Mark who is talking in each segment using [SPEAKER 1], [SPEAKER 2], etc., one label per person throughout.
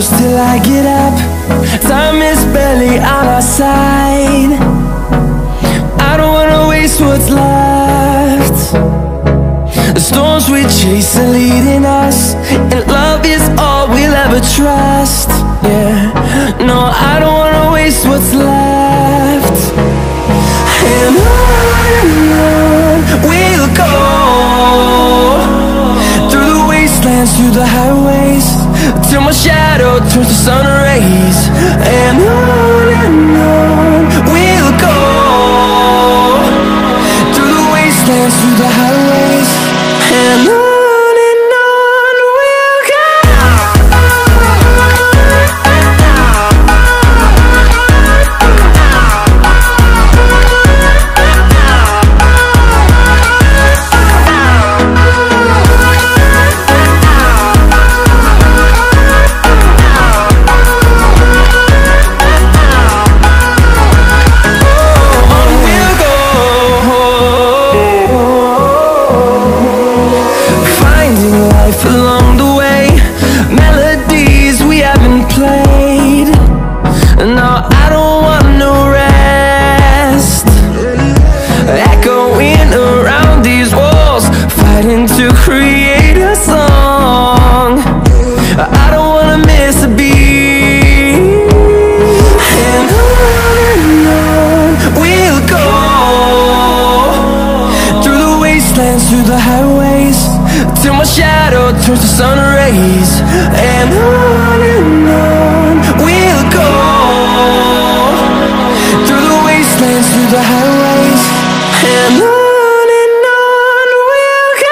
[SPEAKER 1] close till I get up. Time is barely on our side. I don't wanna waste what's left. The storms we chase are leading us, and love is all we'll ever trust. Yeah, no, I don't wanna waste what's left. And on we'll go, through the wastelands, through the highways, till my shadow turns to sun rays. And on we'll go, through the wastelands, through the highways, and on. Along the way, melodies we haven't played. No, I don't want no rest. Echoing around these walls, fighting to create a song. I don't wanna miss a beat. And on we'll go, through the wastelands, through the highways, till my shadow turns to sun rays. And on we'll go, through the wastelands, through the highways, and on we'll go.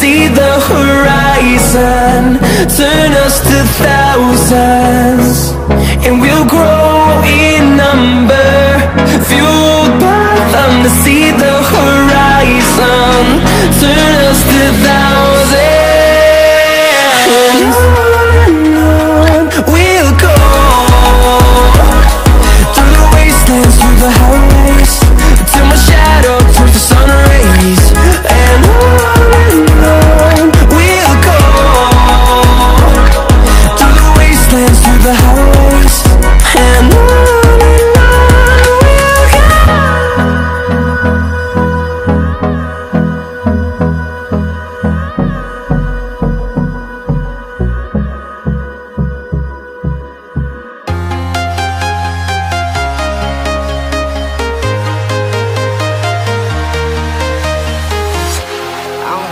[SPEAKER 1] See the horizon turn us to thousands, and we'll grow in number, fueled by them to see the horizon turn us to thousands. And on we'll go, through the wastelands, through the highways, till my shadow turns to sun rays. And we'll go, through the wastelands, through the highways, and on we'll go.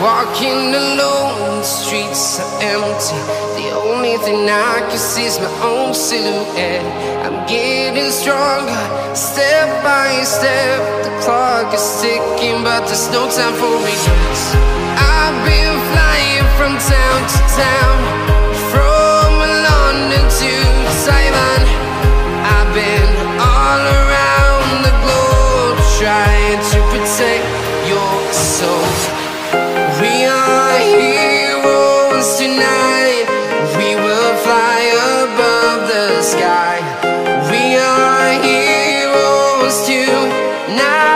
[SPEAKER 2] Walking alone, the streets are empty. The only thing I can see is my own silhouette. I'm getting stronger, step by step. The clock is ticking, but there's no time for regrets. I've been flying from town to town, from London to Taiwan. I've been all around the globe, trying to protect your soul. We are heroes tonight. We will fly above the sky. We are heroes tonight.